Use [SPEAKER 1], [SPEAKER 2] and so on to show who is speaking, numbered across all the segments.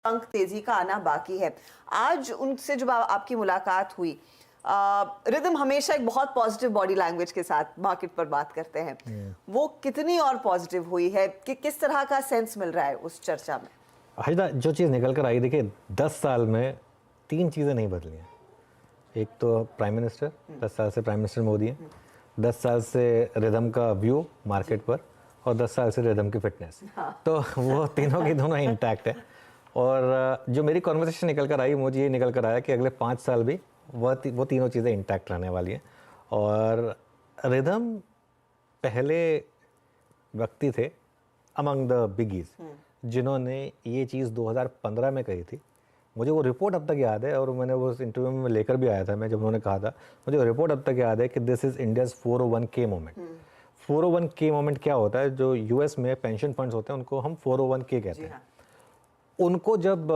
[SPEAKER 1] अंक तेजी का आना बाकी है। आज उनसे जब आपकी मुलाकात हुई, रिदम हमेशा एक बहुत पॉजिटिव बॉडी लैंग्वेज के साथ मार्केट पर बात करते हैं, वो कितनी और पॉजिटिव हुई है कि किस तरह का सेंस मिल रहा है उस चर्चा में?
[SPEAKER 2] हजदा, जो चीज़ निकल कर आई, देखिए 10 साल में 3 चीज़ें नहीं बदली हैं। एक तो प्राइम मिनिस्टर, 10 साल से प्राइम मिनिस्टर मोदी हैं, 10 साल से रिदम का व्यू मार्केट पर, और 10 साल से रिदम की फिटनेस। तो वो तीनों की दोनों इंटैक्ट है। और जो मेरी कॉन्वर्सेशन निकल कर आई, मुझे ये निकल कर आया कि अगले 5 साल भी वो तीनों चीज़ें इंटैक्ट रहने वाली हैं। और रिदम पहले व्यक्ति थे अमंग द बिगीज जिन्होंने ये चीज़ 2015 में कही थी। मुझे वो रिपोर्ट अब तक याद है, और मैंने वो इंटरव्यू में लेकर भी आया था मैं, जब उन्होंने कहा था, मुझे वो रिपोर्ट अब तक याद है कि this is India's 401k moment. 401k moment क्या होता है? जो यूएस में पेंशन फंड्स होते हैं उनको हम 401k कहते हैं। उनको जब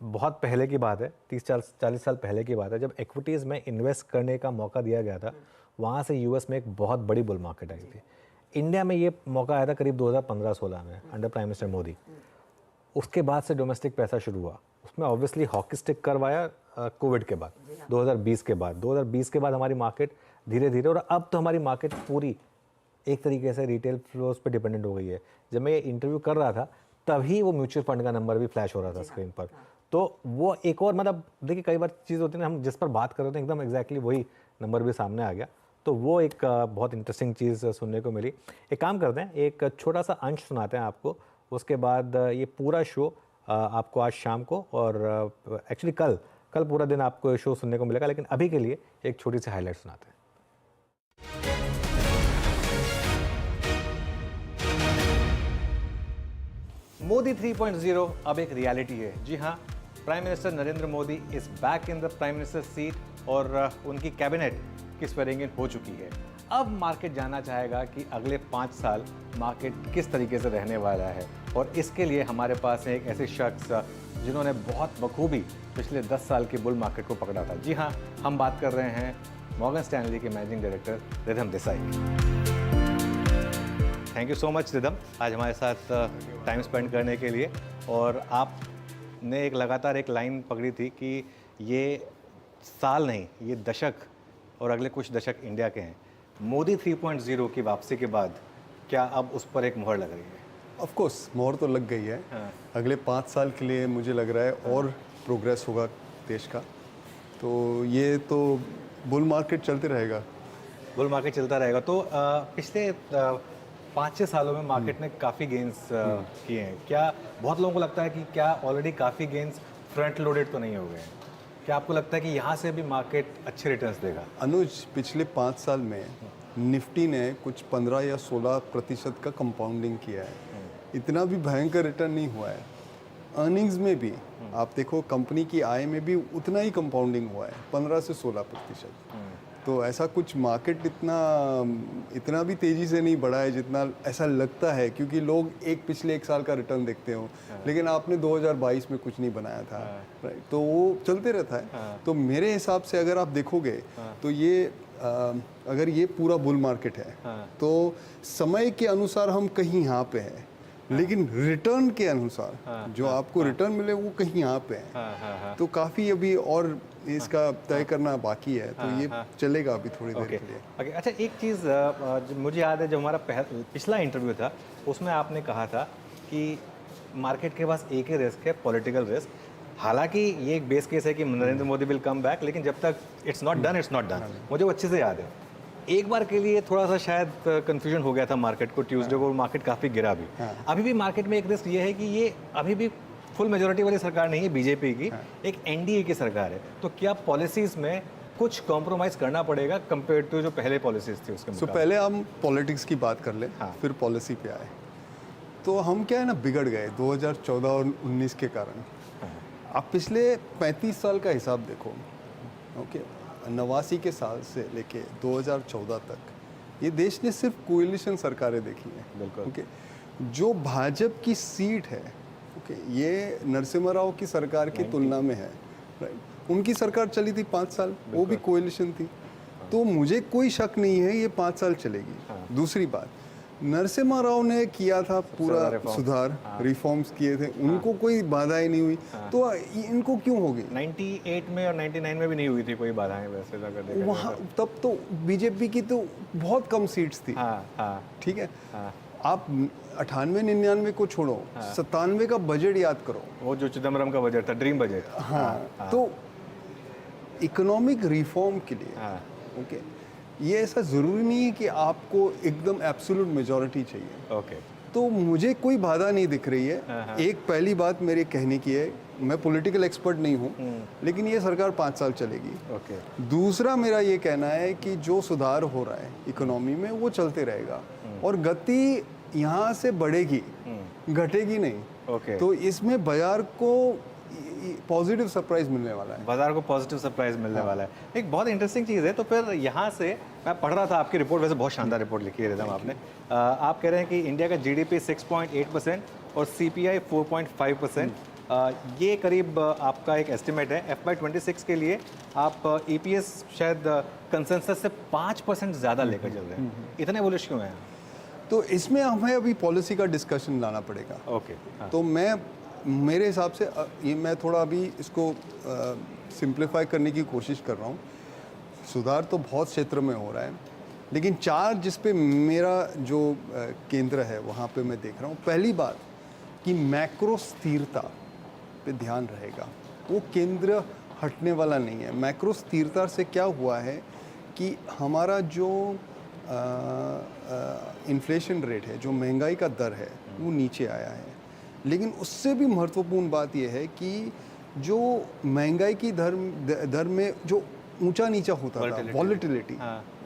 [SPEAKER 2] बहुत पहले की बात है, 30-40 साल पहले की बात है, जब इक्विटीज़ में इन्वेस्ट करने का मौका दिया गया था, वहाँ से यूएस में एक बहुत बड़ी बुल मार्केट आई थी। इंडिया में ये मौका आया था करीब 2015-16 में अंडर प्राइम मिनिस्टर मोदी। उसके बाद से डोमेस्टिक पैसा शुरू हुआ। उसमें ऑब्वियसली हॉकी स्टिक करवाया कोविड के बाद, 2020 के बाद। 2020 के बाद हमारी मार्केट धीरे धीरे, और अब तो हमारी मार्केट पूरी एक तरीके से रिटेल फ्लोज पे डिपेंडेंट हो गई है। जब मैं ये इंटरव्यू कर रहा था तभी वो म्यूचुअल फंड का नंबर भी फ्लैश हो रहा था स्क्रीन पर। तो वो एक और, मतलब देखिए कई बार चीज़ होती है ना, हम जिस पर बात कर रहे थे एकदम एग्जैक्टली वही नंबर भी सामने आ गया। तो वो एक बहुत इंटरेस्टिंग चीज़ सुनने को मिली। एक काम करते हैं, एक छोटा सा अंश सुनाते हैं आपको, उसके बाद ये पूरा शो आपको आज शाम को, और एक्चुअली कल पूरा दिन आपको शो सुनने को मिलेगा, लेकिन अभी के लिए एक छोटी सी हाईलाइट सुनाते हैं। मोदी 3.0 अब एक रियलिटी है। जी हाँ, prime minister Narendra Modi is back in the prime minister seat, और उनकी कैबिनेट की स्वेरिंग इन हो चुकी है। अब मार्केट जानना चाहेगा कि अगले 5 साल मार्केट किस तरीके से रहने वाला है, और इसके लिए हमारे पास है एक ऐसे शख्स जिन्होंने बहुत बखूबी पिछले 10 साल की बुल मार्केट को पकड़ा था। जी हाँ, हम बात कर रहे हैं मॉर्गन स्टैनली के मैनेजिंग डायरेक्टर रिदम देसाई की। Thank you so much rhythm, आज हमारे साथ टाइम स्पेंड करने के लिए। और आपने एक लगातार एक लाइन पकड़ी थी कि ये साल नहीं, ये दशक और अगले कुछ दशक इंडिया के हैं। मोदी 3.0 की वापसी के बाद क्या अब उस पर एक मोहर लग रही है?
[SPEAKER 3] ऑफ कोर्स मोहर तो लग गई है। अगले 5 साल के लिए मुझे लग रहा है और प्रोग्रेस होगा देश का। तो ये तो बुल मार्केट चलते रहेगा।
[SPEAKER 2] बुल मार्केट चलता रहेगा। तो पिछले 5-6 सालों में मार्केट ने काफ़ी गेंस किए हैं। क्या बहुत लोगों को लगता है कि क्या ऑलरेडी काफ़ी गेंस फ्रंट लोडेड तो नहीं हो गए हैं? क्या आपको लगता है कि यहाँ से भी मार्केट अच्छे रिटर्न्स देगा?
[SPEAKER 3] अनुज, पिछले 5 साल में निफ्टी ने कुछ 15 या 16% का कंपाउंडिंग किया है। इतना भी भयंकर रिटर्न नहीं हुआ है। अर्निंग्स में भी आप देखो, कंपनी की आय में भी उतना ही कंपाउंडिंग हुआ है, 15 से 16%। तो ऐसा कुछ मार्केट इतना भी तेज़ी से नहीं बढ़ा है जितना ऐसा लगता है, क्योंकि लोग पिछले 1 साल का रिटर्न देखते हो, लेकिन आपने 2022 में कुछ नहीं बनाया था, राइट? तो वो चलते रहता है। तो मेरे हिसाब से अगर आप देखोगे तो ये अगर ये पूरा बुल मार्केट है तो समय के अनुसार हम कहीं यहाँ पे हैं, लेकिन रिटर्न के अनुसार जो आपको रिटर्न मिले वो कहीं यहाँ पे है। तो काफ़ी अभी और इसका तय करना बाकी है। तो ये चलेगा अभी थोड़ी देर के लिए।
[SPEAKER 2] ओके, अच्छा, एक चीज़ मुझे याद है, जब हमारा पिछला इंटरव्यू था उसमें आपने कहा था कि मार्केट के पास एक ही रिस्क है, पॉलिटिकल रिस्क। हालांकि ये एक बेस केस है कि Narendra Modi will come back, लेकिन जब तक इट्स नॉट डन। मुझे वो अच्छे से याद है। एक बार के लिए थोड़ा सा शायद कंफ्यूजन हो गया था मार्केट को, ट्यूसडे को मार्केट काफ़ी गिरा भी। अभी भी मार्केट में एक रिस्क ये है कि ये अभी भी फुल मेजोरिटी वाली सरकार नहीं है बीजेपी की, एक एनडीए की सरकार है। तो क्या पॉलिसीज़ में कुछ कॉम्प्रोमाइज़ करना पड़ेगा कंपेयर टू जो पहले पॉलिसीज़ थी उसके मुकाबले?
[SPEAKER 3] पहले हम पॉलिटिक्स की बात कर लें, फिर पॉलिसी पे आए। तो हम क्या है ना, बिगड़ गए 2014 और 19 के कारण। आप पिछले 35 साल का हिसाब देखो, ओके, 89 के साल से लेके 2014 तक ये देश ने सिर्फ कोएलिशन सरकारें देखी हैं।
[SPEAKER 2] बिल्कुल।
[SPEAKER 3] ओके, जो भाजपा की सीट है, ओके, ये नरसिम्हा राव की सरकार की तुलना में है, राइट? उनकी सरकार चली थी 5 साल, वो भी कोएलिशन थी। तो मुझे कोई शक नहीं है ये 5 साल चलेगी। दूसरी बात, नरसिम्हा राव ने किया था पूरा
[SPEAKER 2] reforms.
[SPEAKER 3] सुधार, रिफॉर्म्स किए थे, उनको कोई बाधा ही नहीं हुई, तो इनको क्यों होगी?
[SPEAKER 2] 98 में और 99 में भी नहीं हुई थी कोई बाधाएं वैसे अगर देखा जाए
[SPEAKER 3] वहाँ तब तो बीजेपी की तो बहुत कम सीट्स थी,
[SPEAKER 2] तो। हाँ हाँ
[SPEAKER 3] ठीक है।
[SPEAKER 2] हाँ।
[SPEAKER 3] आप 98-99 को छोड़ो, 97 का बजट याद करो।
[SPEAKER 2] वो जो चिदम्बरम का बजट था, ड्रीम बजट।
[SPEAKER 3] हाँ, तो इकोनॉमिक रिफॉर्म के लिए
[SPEAKER 2] हाँ
[SPEAKER 3] ओके, ये ऐसा ज़रूरी नहीं है कि आपको एकदम एब्सोल्यूट मेजॉरिटी चाहिए।
[SPEAKER 2] ओके
[SPEAKER 3] तो मुझे कोई बाधा नहीं दिख रही है। एक पहली बात मेरे कहने की है, मैं पॉलिटिकल एक्सपर्ट नहीं हूँ, लेकिन ये सरकार 5 साल चलेगी।
[SPEAKER 2] ओके
[SPEAKER 3] दूसरा मेरा ये कहना है कि जो सुधार हो रहा है इकोनॉमी में वो चलते रहेगा और गति यहाँ से बढ़ेगी, घटेगी नहीं।
[SPEAKER 2] ओके
[SPEAKER 3] तो इसमें बाजार को पॉजिटिव सरप्राइज मिलने वाला है।
[SPEAKER 2] बाजार को पॉजिटिव सरप्राइज मिलने वाला है। एक बहुत इंटरेस्टिंग चीज़ है। तो फिर यहाँ से मैं पढ़ रहा था आपकी रिपोर्ट, वैसे बहुत शानदार रिपोर्ट लिखी है रिदम आपने। आप कह रहे हैं कि इंडिया का जीडीपी 6.8% और सीपीआई 4.5%। ये करीब आपका एक एस्टिमेट है। FY26 के लिए आप ईपीएस शायद कंसेंसस से 5% ज़्यादा लेकर चल रहे हैं। इतने बुलिश क्यों हैं?
[SPEAKER 3] तो इसमें हमें अभी पॉलिसी का डिस्कशन लाना पड़ेगा।
[SPEAKER 2] ओके हाँ।
[SPEAKER 3] तो मेरे हिसाब से ये मैं थोड़ा अभी इसको सिंप्लीफाई करने की कोशिश कर रहा हूँ। सुधार तो बहुत क्षेत्र में हो रहा है, लेकिन 4 जिस पे मेरा जो केंद्र है वहाँ पे मैं देख रहा हूँ। पहली बात कि मैक्रो स्थिरता पे ध्यान रहेगा, वो केंद्र हटने वाला नहीं है। मैक्रो स्थिरता से क्या हुआ है कि हमारा जो इन्फ्लेशन रेट है, जो महंगाई का दर है, वो नीचे आया है। लेकिन उससे भी महत्वपूर्ण बात यह है कि जो महंगाई की दर में जो ऊंचा नीचा होता था, वॉलेटिलिटी,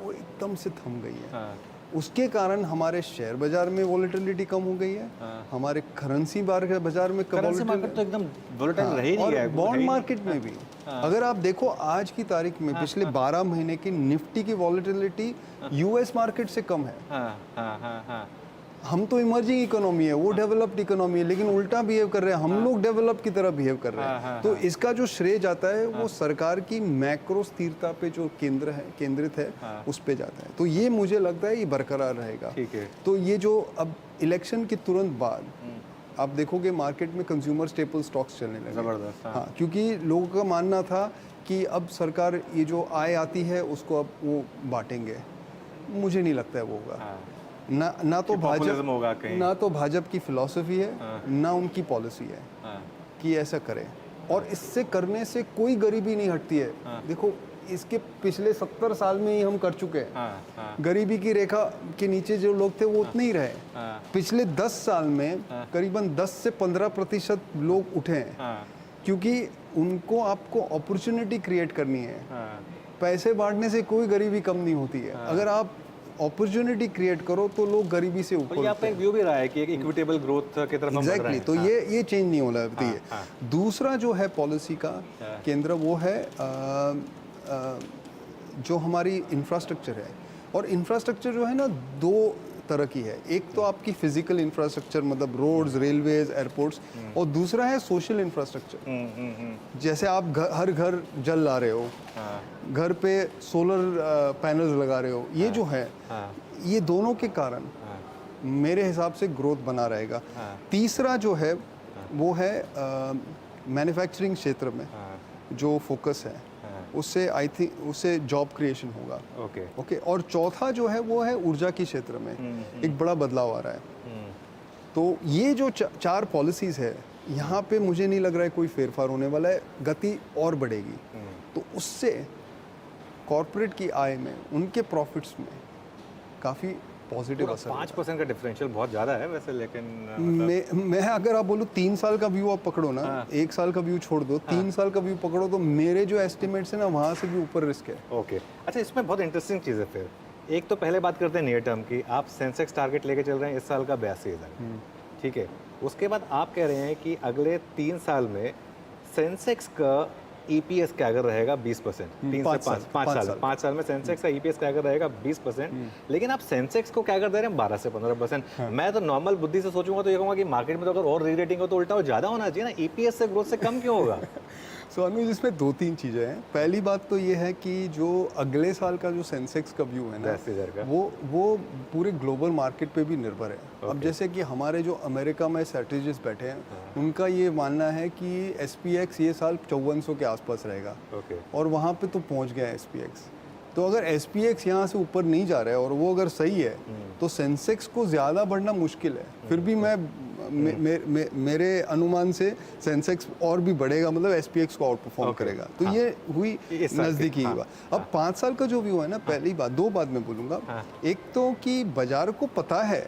[SPEAKER 3] वो एकदम से थम गई है। उसके कारण हमारे शेयर बाजार में वॉलेटिलिटी कम हो गई है, हमारे करेंसी बाजार में
[SPEAKER 2] करेंसी मार्केट तो एकदम वोलेटाइल रह ही नहीं है।
[SPEAKER 3] बॉन्ड मार्केट में भी अगर आप देखो आज की तारीख में पिछले 12 महीने की निफ्टी की वॉलेटिलिटी यूएस मार्केट से कम है। हम तो इमर्जिंग इकोनॉमी है, वो डेवलप्ड इकोनॉमी है, लेकिन उल्टा बिहेव कर रहे हैं। हम लोग डेवलप की तरह बिहेव कर रहे हैं। तो इसका जो श्रेय जाता है वो सरकार की मैक्रो स्थिरता पे जो केंद्रित है उस पे जाता है। तो ये मुझे लगता है ये बरकरार रहेगा।
[SPEAKER 2] ठीक है।
[SPEAKER 3] तो ये जो अब इलेक्शन के तुरंत बाद आप देखोगे मार्केट में कंज्यूमर स्टेपल स्टॉक्स चलने लगे।
[SPEAKER 2] जबरदस्त।
[SPEAKER 3] हाँ, क्योंकि लोगों का मानना था कि अब सरकार ये जो आय आती है उसको अब वो बांटेंगे। मुझे नहीं लगता है वो होगा। ना तो भाजपा की फिलॉसफी है, ना उनकी पॉलिसी है कि ऐसा करें। और इससे करने से कोई गरीबी नहीं हटती है। देखो इसके पिछले 70 साल में ही हम कर चुके हैं। गरीबी की रेखा के नीचे जो लोग थे वो उतने ही रहे। पिछले 10 साल में करीबन 10 से 15% लोग उठे हैं, क्योंकि उनको आपको अपॉर्चुनिटी क्रिएट करनी है। पैसे बांटने से कोई गरीबी कम नहीं होती है। अगर आप अपॉर्चुनिटी क्रिएट करो तो लोग गरीबी से ऊपर।
[SPEAKER 2] यहाँ पे एक व्यू भी रहा है कि एक इक्विटेबल ग्रोथ की तरफ हम बढ़ रहे हैं।
[SPEAKER 3] तो ये चेंज नहीं होना है। दूसरा जो है पॉलिसी का केंद्र वो है जो हमारी इंफ्रास्ट्रक्चर है। और इंफ्रास्ट्रक्चर जो है ना 2 तरह की है। एक तो आपकी फिजिकल इंफ्रास्ट्रक्चर, मतलब रोड्स, रेलवेज, एयरपोर्ट्स, और दूसरा है सोशल इंफ्रास्ट्रक्चर। जैसे आप हर घर जल ला रहे हो, घर पे सोलर पैनल्स लगा रहे हो, ये जो है ये दोनों के कारण मेरे हिसाब से ग्रोथ बना रहेगा। तीसरा जो है वो है मैन्युफैक्चरिंग क्षेत्र में जो फोकस है, उससे आई थिंक उससे जॉब क्रिएशन होगा। ओके। और चौथा जो है वो है ऊर्जा के क्षेत्र में एक बड़ा बदलाव आ रहा है। तो ये जो 4 पॉलिसीज है, यहाँ पे मुझे नहीं लग रहा है कोई फेरफार होने वाला है, गति और बढ़ेगी। तो उससे कॉर्पोरेट की आय में, उनके प्रॉफिट्स में काफ़ी पॉजिटिव असर।
[SPEAKER 2] 5% का डिफरेंशियल बहुत ज़्यादा है वैसे, लेकिन
[SPEAKER 3] मैं अगर आप बोलो 3 साल का व्यू आप पकड़ो ना, 1 साल का व्यू छोड़ दो, 3 साल का व्यू पकड़ो, तो मेरे जो एस्टिमेट्स है ना वहाँ से भी ऊपर रिस्क है।
[SPEAKER 2] ओके। अच्छा, इसमें बहुत इंटरेस्टिंग चीज़ है। फिर एक तो पहले बात करते हैं नियर टर्म की। आप सेंसेक्स टारगेट लेके चल रहे हैं इस साल का 82,000, ठीक है। उसके बाद आप कह रहे हैं कि अगले 3 साल में सेंसेक्स का ईपीएस क्या अगर रहेगा 20%। 3 से 5 साल में सेंसेक्स का ईपीएस क्या अगर रहेगा 20%। लेकिन आप सेंसेक्स को क्या कर दे रहे हैं 12 से 15%। मैं तो नॉर्मल बुद्धि से सोचूंगा तो ये कहूँगा कि मार्केट में तो अगर और री रेटिंग हो तो उल्टा वो ज़्यादा होना चाहिए ना, ईपीएस से ग्रोथ से कम क्यों होगा?
[SPEAKER 3] सो अनुज, इसमें 2-3 चीज़ें हैं। पहली बात तो ये है कि जो अगले साल का जो सेंसेक्स का व्यू है ना,
[SPEAKER 2] 10,000 का।
[SPEAKER 3] वो पूरे ग्लोबल मार्केट पे भी निर्भर है। अब जैसे कि हमारे जो अमेरिका में स्ट्रेटेजिस्ट बैठे हैं, उनका ये मानना है कि SPX ये साल 5400 के आसपास रहेगा, और वहाँ पे तो पहुँच गया है SPX। तो अगर SPX यहाँ से ऊपर नहीं जा रहा है और वो अगर सही है, तो सेंसेक्स को ज़्यादा बढ़ना मुश्किल है। फिर भी मेरे अनुमान से सेंसेक्स और भी बढ़ेगा, मतलब SPX को आउट परफॉर्म करेगा। तो ये हुई नज़दीकी हुआ। अब 5 साल का जो व्यू है ना, पहली बात, 2 बात मैं बोलूँगा। एक तो कि बाजार को पता है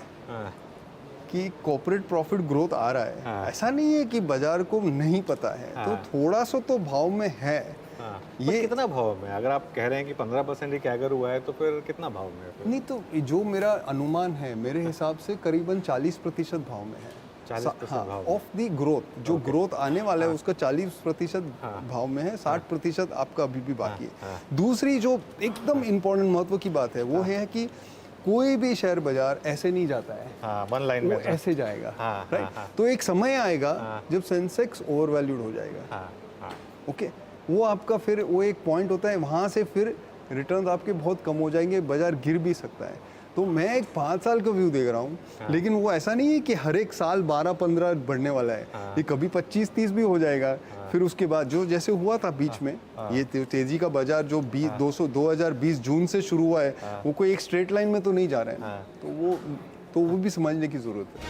[SPEAKER 3] कि कॉर्पोरेट प्रॉफिट ग्रोथ आ रहा है, ऐसा नहीं है कि बाजार को नहीं पता है। तो थोड़ा सा तो भाव में है।
[SPEAKER 2] ये कितना भाव में? अगर आप कह रहे हैं कि 15% ही कैगर हुआ है, तो फिर कितना भाव में है फिर?
[SPEAKER 3] नहीं, तो जो मेरा अनुमान है, मेरे हिसाब से करीबन 40% भाव में है।
[SPEAKER 2] 40% भाव में।
[SPEAKER 3] ऑफ दी ग्रोथ, जो ग्रोथ आने वाला है उसका 40% भाव में है, 60% आपका अभी भी बाकी है। दूसरी जो एकदम इम्पोर्टेंट महत्व की बात है, वो है कि कोई भी शेयर बाजार ऐसे नहीं जाता है,
[SPEAKER 2] वन लाइन में
[SPEAKER 3] वो ऐसे जाएगा, राइट? तो एक समय आएगा जब सेंसेक्स ओवरवैल्यूड हो जाएगा, ओके? वो आपका फिर वो एक पॉइंट होता है, वहाँ से फिर रिटर्न आपके बहुत कम हो जाएंगे, बाजार गिर भी सकता है। तो मैं एक 5 साल का व्यू देख रहा हूँ, लेकिन वो ऐसा नहीं है कि हर एक साल 12-15 बढ़ने वाला है। ये कभी 25-30 भी हो जाएगा। फिर उसके बाद जो जैसे हुआ था बीच में, ये तेजी का बाजार जो 2020 जून से शुरू हुआ है, वो कोई एक स्ट्रेट लाइन में तो नहीं जा रहा है। तो वो भी समझने की जरूरत है।